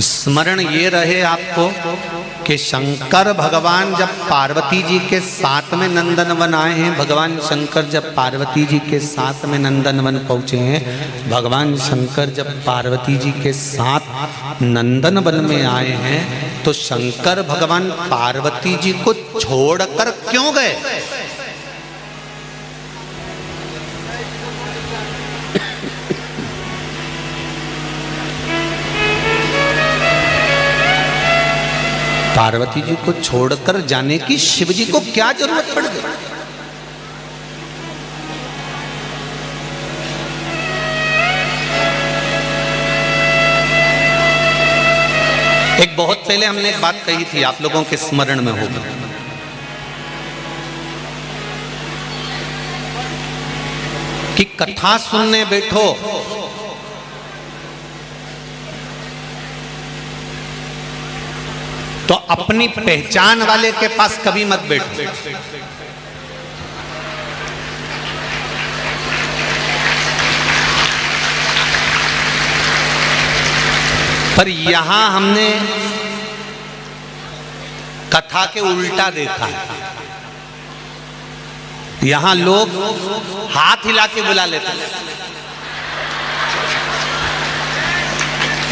स्मरण ये रहे आपको कि शंकर भगवान जब पार्वती जी के साथ में नंदनवन आए हैं, भगवान शंकर जब पार्वती जी के साथ में नंदनवन पहुंचे हैं, भगवान शंकर जब पार्वती जी के साथ नंदनवन में आए हैं, तो शंकर भगवान पार्वती जी को छोड़कर क्यों गए? पार्वती जी को छोड़कर जाने की शिव जी को क्या जरूरत पड़ गई? एक बहुत पहले हमने एक बात कही थी, आप लोगों के स्मरण में होगा, कि कथा सुनने बैठो तो अपनी पहचान वाले के पास कभी मत बैठो। पर यहां हमने कथा के उल्टा देखा है। यहां लोग हाथ हिला के बुला लेते हैं।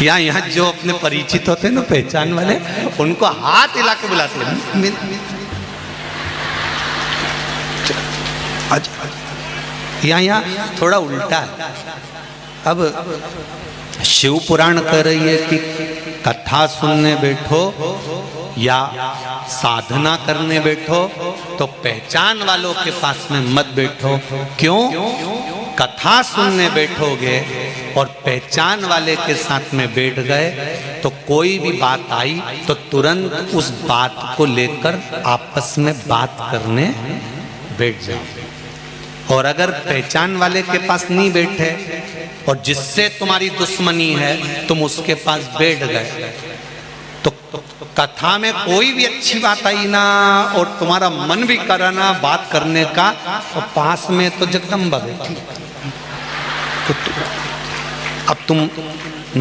यहाँ जो अपने परिचित होते हैं ना, पहचान वाले, उनको हाथ हिला के बुलाते हैं। यहाँ थोड़ा उल्टा है। अब शिव पुराण कह रही है कि कथा सुनने बैठो या साधना करने बैठो तो पहचान वालों के पास में मत बैठो। क्यों? कथा सुनने बैठोगे और पहचान वाले के साथ में बैठ गए तो कोई भी बात आई तो तुरंत उस बात को लेकर आपस में बात करने बैठ जाओ। और अगर पहचान वाले के पास नहीं बैठे और जिससे तुम्हारी दुश्मनी है तुम उसके पास बैठ गए तो कथा में कोई भी अच्छी बात आई ना और तुम्हारा मन भी कराना बात करने का, तो पास में तो जगदम्बा बैठी। तो अब तुम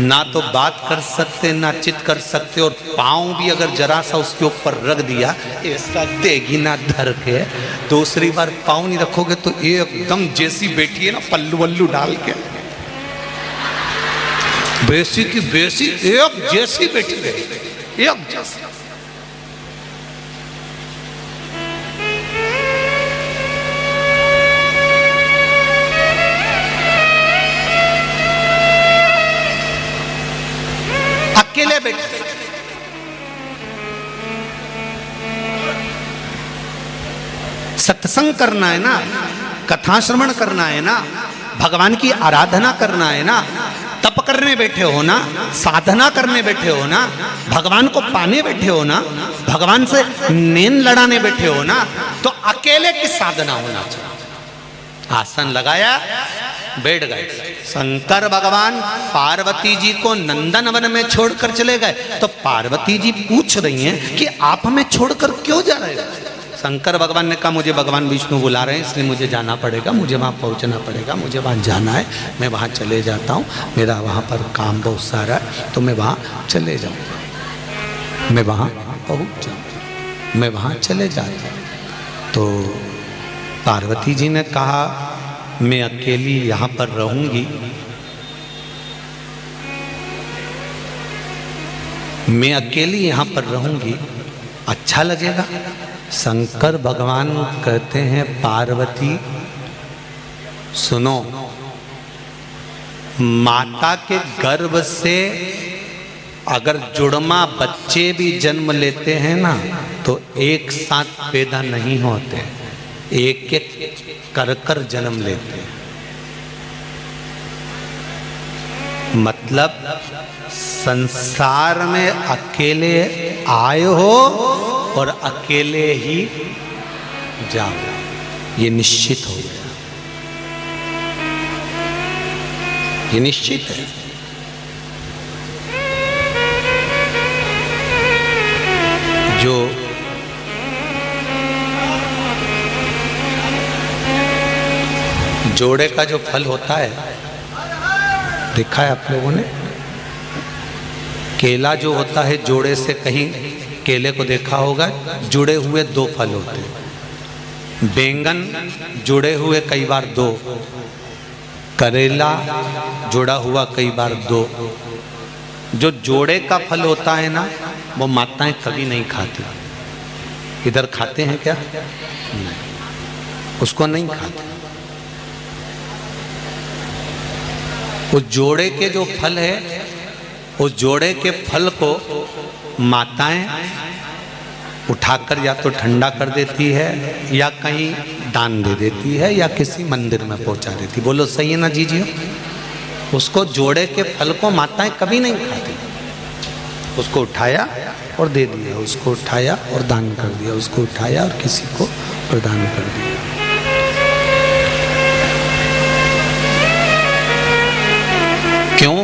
ना तो बात कर सकते ना चित कर सकते, और पाँव भी अगर जरा सा उसके ऊपर रख दिया ऐसा देगी ना धर के, दूसरी बार पाँव नहीं रखोगे तो एकदम जैसी बैठी है ना पल्लू वल्लू डाल के, बेसी की बेसी एक जैसी बैठी गई, एक जैसी। अकेले बैठे सत्संग करना है ना, कथा श्रवण करना है ना, भगवान की आराधना करना है ना, तप करने बैठे हो ना, साधना करने बैठे हो ना, भगवान को पाने बैठे हो ना, भगवान से नैन लड़ाने बैठे हो ना, तो अकेले की साधना होना चाहिए। आसन लगाया, बैठ गए। शंकर भगवान पार्वती जी को नंदन वन में छोड़कर चले गए तो पार्वती जी पूछ रही हैं कि आप हमें छोड़कर क्यों जा रहे हो? शंकर भगवान ने कहा मुझे भगवान विष्णु बुला रहे हैं इसलिए मुझे जाना पड़ेगा, मुझे वहाँ पहुँचना पड़ेगा, मुझे वहाँ जाना है, मैं वहाँ चले जाता हूँ, मेरा वहाँ पर काम बहुत सारा है तो मैं वहाँ चले जाऊँगा, मैं वहाँ पहुँच जाऊँगा, मैं वहाँ चले जाता हूँ। तो पार्वती जी ने कहा मैं अकेली यहाँ पर रहूँगी, मैं अकेली यहाँ पर रहूँगी, अच्छा लगेगा? शंकर भगवान कहते हैं पार्वती सुनो, माता के गर्भ से अगर जुड़मा बच्चे भी जन्म लेते हैं ना तो एक साथ पैदा नहीं होते, एक एक कर कर जन्म लेते हैं। मतलब संसार में अकेले आए हो और अकेले ही जाओ, ये निश्चित हो गया, ये निश्चित है। जो जोड़े का जो फल होता है देखा है आप लोगों ने, केला जो होता है जोड़े से, कहीं केले को देखा होगा, जुड़े हुए दो फल होते हैं। बैंगन जुड़े हुए कई बार दो, करेला जुड़ा हुआ कई बार दो। जो जोड़े का फल होता है ना वो माताएं कभी नहीं खाती। इधर खाते हैं क्या? नहीं, उसको नहीं खाते। उस जोड़े के जो फल है, उस जोड़े के फल को माताएं उठाकर या तो ठंडा कर देती है या कहीं दान दे देती है या किसी मंदिर में पहुंचा देती। बोलो सही है ना जीजियो? उसको जोड़े के फल को माताएं कभी नहीं खाती। उसको उठाया और दे दिया, उसको उठाया और दान कर दिया, उसको उठाया और किसी को प्रदान कर दिया। क्यों?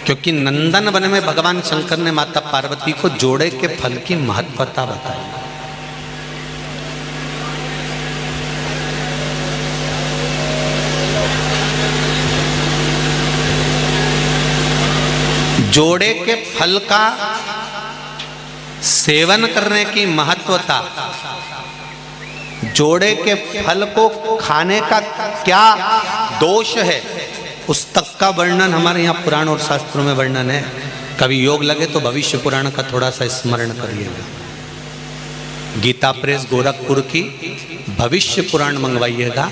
क्योंकि नंदन वन में भगवान शंकर ने माता पार्वती को जोड़े के फल की महत्वता बताई। जोड़े के फल का सेवन करने की महत्वता, जोड़े के फल को खाने का क्या दोष है, उस तक का वर्णन हमारे यहाँ पुराण और शास्त्रों में वर्णन है। कभी योग लगे तो भविष्य पुराण का थोड़ा सा स्मरण करिएगा। गीता प्रेस गोरखपुर की भविष्य पुराण मंगवाइएगा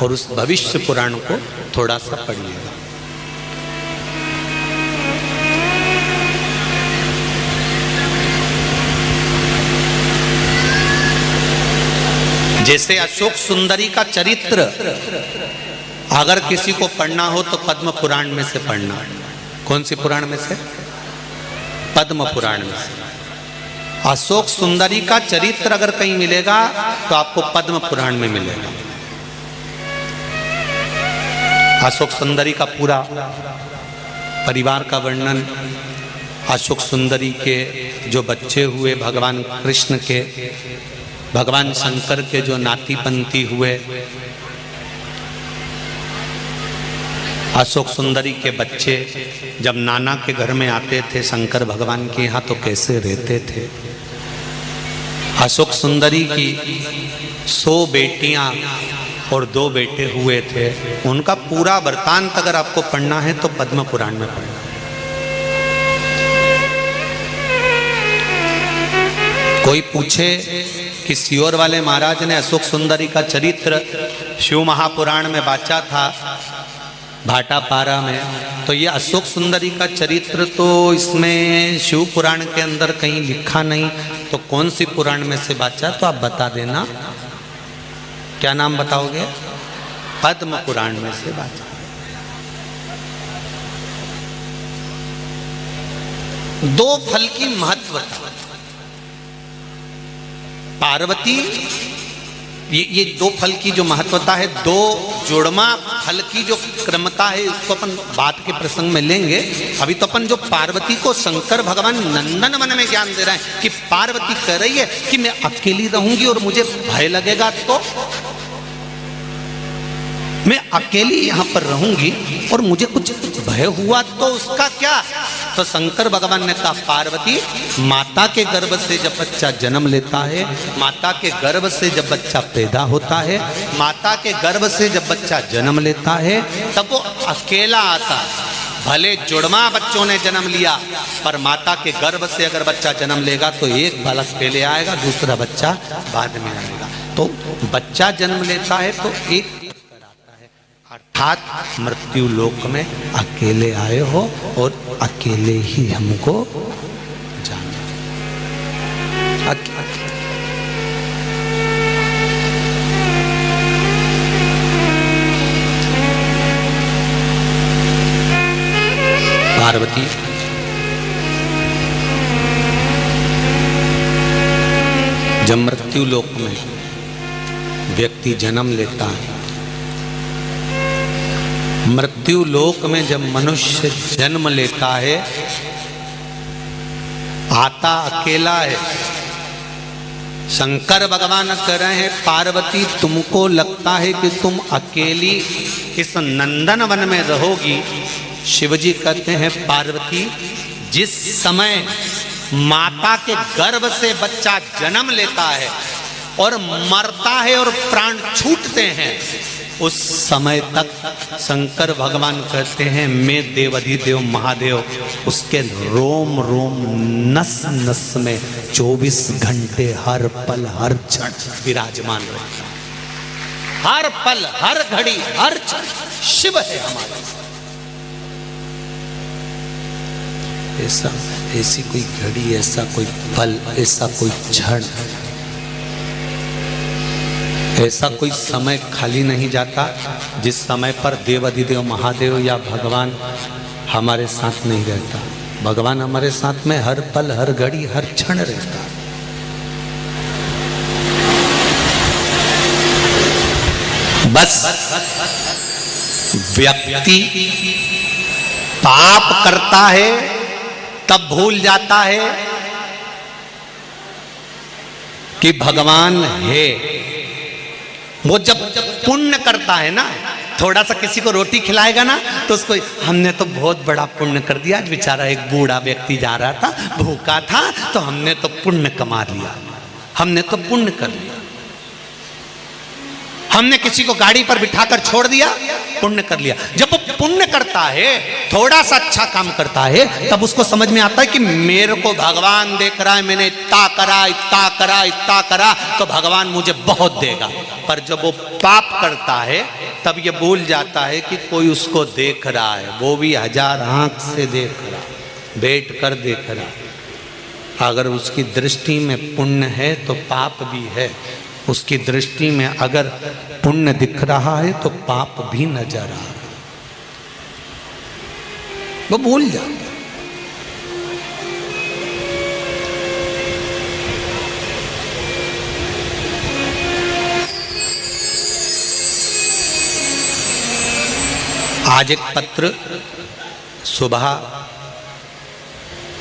और उस भविष्य पुराण को थोड़ा सा पढ़िएगा। जैसे अशोक सुंदरी का चरित्र अगर किसी को पढ़ना हो तो पद्म पुराण में से पढ़ना। कौन सी पुराण में से? पद्म पुराण में से। अशोक सुंदरी का चरित्र अगर कहीं मिलेगा तो आपको पद्म पुराण में मिलेगा। अशोक सुंदरी का पूरा परिवार का वर्णन, अशोक सुंदरी के जो बच्चे हुए भगवान कृष्ण के, भगवान शंकर के जो नातीपंती हुए, अशोक सुंदरी के बच्चे जब नाना के घर में आते थे शंकर भगवान के यहाँ तो कैसे रहते थे। अशोक सुंदरी की 100 बेटियां और 2 बेटे हुए थे। उनका पूरा वृत्तांत अगर आपको पढ़ना है तो पद्म पुराण में पढ़ना। कोई पूछे कि सियोर वाले महाराज ने अशोक सुंदरी का चरित्र शिव महापुराण में बाचा था भाटापारा में, तो ये अशोक सुंदरी का चरित्र तो इसमें शिव पुराण के अंदर कहीं लिखा नहीं, तो कौन सी पुराण में से बाचा? तो आप बता देना। क्या नाम बताओगे? पद्म पुराण में से बाचा। दो फल की महत्वता। पार्वती, ये 2 फल की जो महत्वता है, 2 जुड़मा फल की जो क्रमता है, इसको अपन बात के प्रसंग में लेंगे। अभी तो अपन जो पार्वती को शंकर भगवान नंदन वन में ज्ञान दे रहे हैं कि पार्वती कह रही है कि मैं अकेली रहूंगी और मुझे भय लगेगा, तो मैं अकेली यहां पर रहूंगी और मुझे कुछ भय हुआ तो उसका क्या? तो शंकर भगवान ने कहा पार्वती, माता के गर्भ से जब बच्चा जन्म लेता है, माता के गर्भ से जब बच्चा पैदा होता है, माता के गर्भ से जब बच्चा जन्म लेता है, तब वो अकेला आता है। भले जुड़वा बच्चों ने जन्म लिया, पर माता के गर्भ से अगर बच्चा जन्म लेगा तो एक बालक पहले आएगा, दूसरा बच्चा बाद में आएगा। तो बच्चा जन्म लेता है तो एक, अर्थात मृत्यु लोक में अकेले आए हो और अकेले ही हमको जाना। पार्वती जब मृत्यु लोक में व्यक्ति जन्म लेता है, मृत्यु लोक में जब मनुष्य जन्म लेता है, आता अकेला है। शंकर भगवान कह रहे हैं पार्वती, तुमको लगता है कि तुम अकेली इस नंदन वन में रहोगी। शिवजी कहते हैं पार्वती, जिस समय माता के गर्भ से बच्चा जन्म लेता है और मरता है और प्राण छूटते हैं, उस समय तक शंकर भगवान कहते हैं मैं देवाधिदेव महादेव उसके रोम रोम नस नस में 24 घंटे हर पल हर क्षण विराजमान रहता है। हर पल हर घड़ी हर क्षण शिव है हमारे। ऐसी कोई घड़ी, ऐसा कोई पल, ऐसा कोई क्षण, ऐसा कोई समय खाली नहीं जाता जिस समय पर देवाधिदेव महादेव या भगवान हमारे साथ नहीं रहता। भगवान हमारे साथ में हर पल, हर घड़ी, हर क्षण रहता। बस व्यक्ति पाप करता है तब भूल जाता है कि भगवान है। वो जब पुण्य करता है ना, थोड़ा सा किसी को रोटी खिलाएगा ना तो उसको हमने तो बहुत बड़ा पुण्य कर दिया। आज बेचारा एक बूढ़ा व्यक्ति जा रहा था, भूखा था, तो हमने तो पुण्य कमा लिया, हमने तो पुण्य कर लिया। हमने किसी को गाड़ी पर बिठाकर छोड़ दिया, पुण्य कर लिया। जब वो पुण्य करता है, थोड़ा सा अच्छा काम करता है, तब उसको समझ में आता है कि मेरे को भगवान देख रहा है, मैंने इतना करा, इतना करा, इतना करा, तो भगवान मुझे बहुत देगा। पर जब वो पाप करता है तब ये भूल जाता है कि कोई उसको देख रहा है, वो भी 1000 आंख से देख रहा, बैठ कर देख रहा। अगर उसकी दृष्टि में पुण्य है तो पाप भी है, उसकी दृष्टि में अगर पुण्य दिख रहा है तो पाप भी नजर आ रहा है, वो भूल जाता है। आज एक पत्र सुबह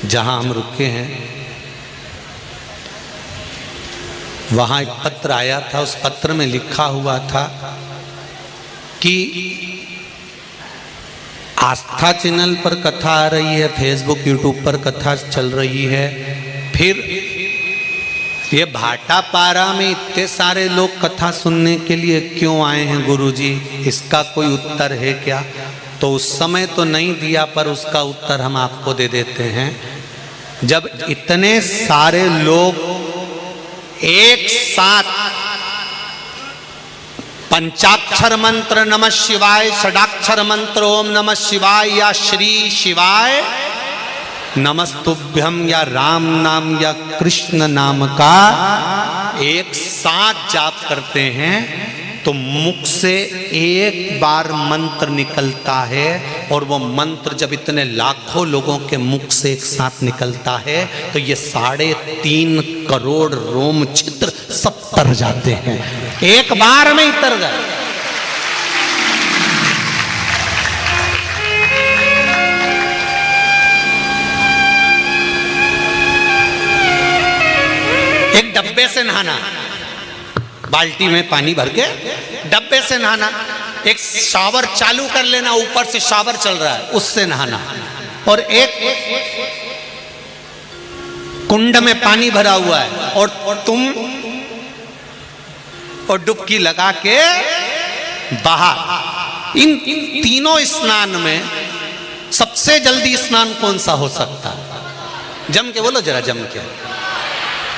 जहां हम रुके हैं वहां एक पत्र आया था। उस पत्र में लिखा हुआ था कि आस्था चैनल पर कथा आ रही है, फेसबुक यूट्यूब पर कथा चल रही है, फिर ये भाटापारा में इतने सारे लोग कथा सुनने के लिए क्यों आए हैं गुरुजी, इसका कोई उत्तर है क्या? तो उस समय तो नहीं दिया, पर उसका उत्तर हम आपको दे देते हैं। जब इतने सारे लोग एक साथ पंचाक्षर मंत्र नमः शिवाय, षडाक्षर मंत्र ओम नमः शिवाय या श्री शिवाय नमस्तुभ्यम या राम नाम या कृष्ण नाम का एक साथ जाप करते हैं तो मुख से एक बार मंत्र निकलता है, और वो मंत्र जब इतने लाखों लोगों के मुख से एक साथ निकलता है तो ये 3.5 करोड़ रोम छिद्र सब तर जाते हैं, एक बार में ही तर गए। एक डब्बे से नहाना, बाल्टी में पानी भर के डब्बे से नहाना, एक शावर चालू कर लेना, ऊपर से शावर चल रहा है उससे नहाना, और एक कुंड में पानी भरा हुआ है और तुम और डुबकी लगा के बाहर। इन तीनों स्नान में सबसे जल्दी स्नान कौन सा हो सकता है? जम के बोलो जरा, जम के।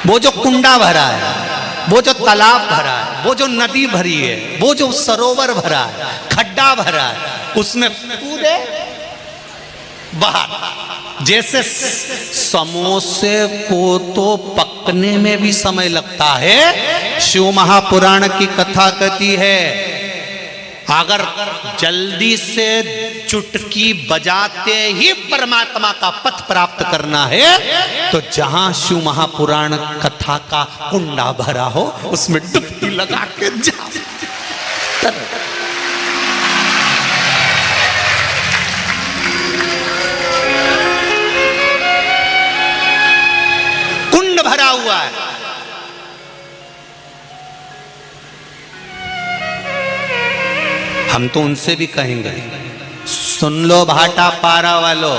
वो जो कुंडा भरा है, वो जो तालाब भरा है, वो जो नदी भरी है, वो जो सरोवर भरा है, खड्डा भरा है, उसमें कूदे बाहर। जैसे समोसे को तो पकने में भी समय लगता है, शिव महापुराण की कथा कहती है अगर जल्दी से चुटकी बजाते ही परमात्मा का पथ प्राप्त करना है तो जहां शिव महापुराण कथा का कुंडा भरा हो उसमें डुबकी लगा के जाओ। कुंड भरा हुआ है, हम तो उनसे भी कहेंगे सुन लो भाटा पारा वालों,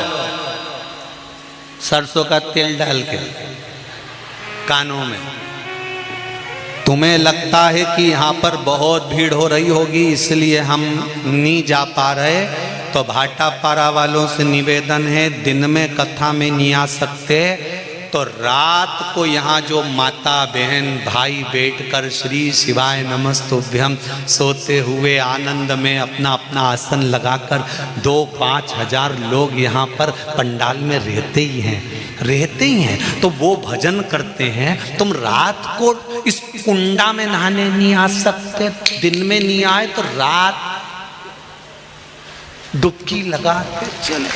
सरसों का तेल डाल के कानों में। तुम्हें लगता है कि यहाँ पर बहुत भीड़ हो रही होगी इसलिए हम नहीं जा पा रहे, तो भाटा पारा वालों से निवेदन है दिन में कथा में नहीं आ सकते तो रात को यहाँ जो माता बहन भाई बैठकर श्री शिवाय नमस्तुभ्यम सोते हुए आनंद में अपना अपना आसन लगाकर 2-5 हजार लोग यहाँ पर पंडाल में रहते ही हैं तो वो भजन करते हैं। तुम रात को इस कुंडा में नहाने नहीं आ सकते, दिन में नहीं आए तो रात डुबकी लगा के चले।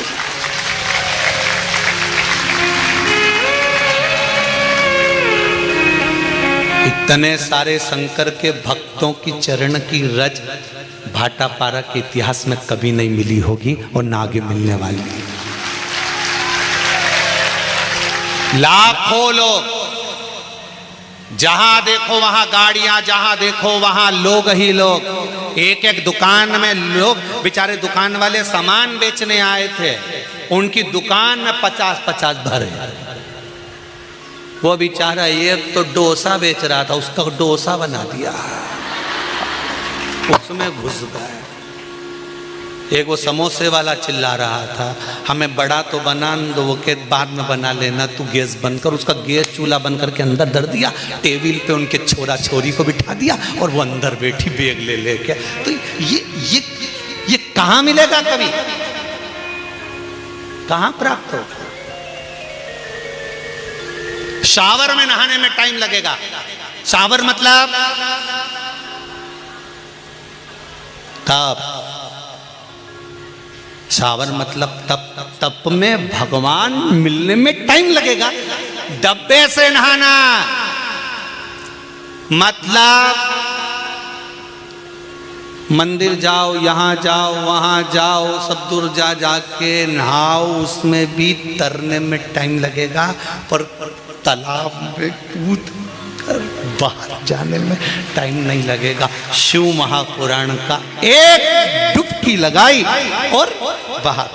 इतने सारे शंकर के भक्तों की चरण की रज भाटापारा के इतिहास में कभी नहीं मिली होगी और ना आगे मिलने वाली। लाखों लोग, जहां देखो वहां गाड़ियां, जहां देखो वहां लोग ही लोग। एक एक दुकान में लोग, बेचारे दुकान वाले सामान बेचने आए थे, उनकी दुकान में 50-50 भरे। वो बेचारा एक तो डोसा बेच रहा था, उसका डोसा बना दिया, उसमें घुस गए। एक वो समोसे वाला चिल्ला रहा था, हमें बड़ा तो बना दो, वो के बाद में बना लेना, तू गैस बंद कर। उसका गैस चूल्हा बंद करके अंदर धर दिया, टेबल पे उनके छोरा छोरी को बिठा दिया और वो अंदर बैठी बैग ले लेके। तो ये कहाँ मिलेगा, कभी कहाँ प्राप्त होगा? शावर में नहाने में टाइम लगेगा। शावर मतलब तप, शावर मतलब तप में भगवान मिलने में टाइम लगेगा। डब्बे से नहाना मतलब मंदिर जाओ, यहाँ जाओ, वहाँ जाओ, सब दूर जा जाके नहाओ, उसमें भी तरने में टाइम लगेगा। पर तालाब में कूद कर बाहर जाने में टाइम नहीं लगेगा। शिव महापुराण का एक डुबकी लगाई और बाहर,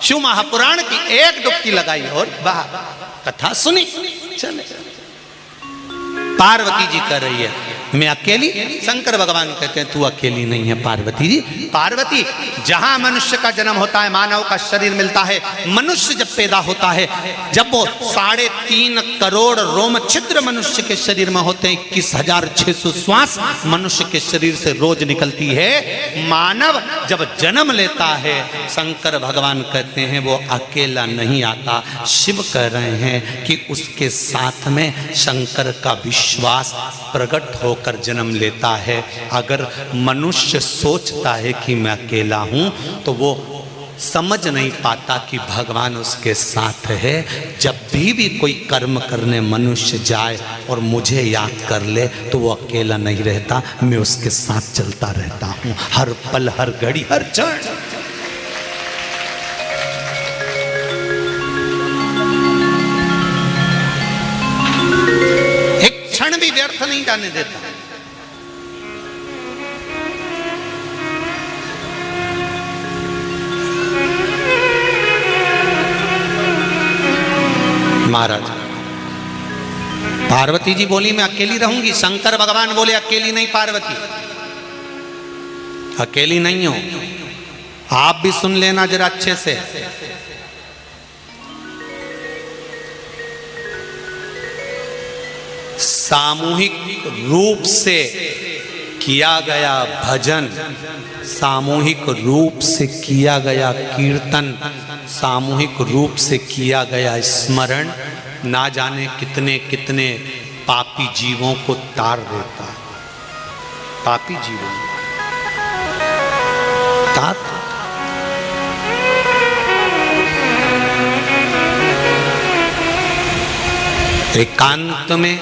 शिव महापुराण की एक डुबकी लगाई और बाहर, कथा सुनी, चले। पार्वती जी कह रही है मैं अकेली, शंकर भगवान कहते हैं तू अकेली नहीं है पार्वती जी। पार्वती, जहां मनुष्य का जन्म होता है, मानव का शरीर मिलता है, मनुष्य जब पैदा होता है, जब वो 3.5 करोड़ रोम छिद्र मनुष्य के शरीर में होते हैं, 21,600 श्वास मनुष्य के शरीर से रोज निकलती है। मानव जब जन्म लेता है, शंकर भगवान कहते हैं वो अकेला नहीं आता। शिव कह रहे हैं कि उसके साथ में शंकर का विश्वास प्रकट होकर जन्म लेता है। अगर मनुष्य सोचता है कि मैं अकेला हूं तो वो समझ नहीं पाता कि भगवान उसके साथ है। जब भी कोई कर्म करने मनुष्य जाए और मुझे याद कर ले तो वो अकेला नहीं रहता, मैं उसके साथ चलता रहता हूं, हर पल, हर घड़ी, हर क्षण। एक क्षण भी व्यर्थ नहीं जाने देता। महाराज, पार्वती जी बोली मैं अकेली रहूंगी। शंकर भगवान बोले अकेली नहीं पार्वती, अकेली नहीं हो। आप भी सुन लेना जरा अच्छे से। सामूहिक रूप से किया गया भजन, सामूहिक रूप से किया गया कीर्तन, सामूहिक रूप से किया गया स्मरण ना जाने कितने कितने पापी जीवों को तार देता है। पापी जीवों तार। एकांत में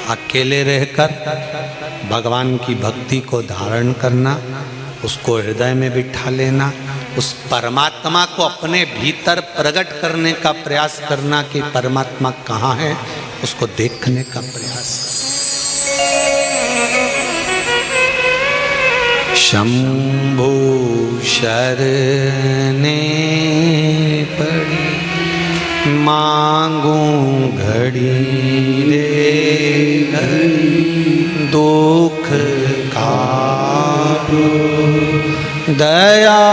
अकेले रहकर भगवान की भक्ति को धारण करना, उसको हृदय में बिठा लेना, उस परमात्मा को अपने भीतर प्रकट करने का प्रयास करना कि परमात्मा कहाँ है, उसको देखने का प्रयास। शंभु शरणे पड़ी मांगूं घड़ी रे घड़ी, दुख काटो दया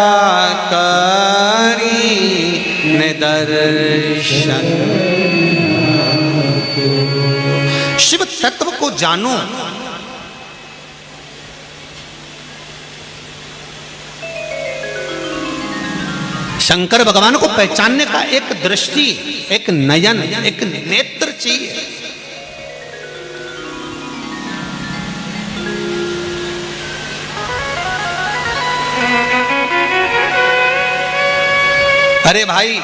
करी निदर्शन। को जानो। शंकर भगवान को पहचानने का एक दृष्टि, एक नयन, एक नेत्र चाहिए। अरे भाई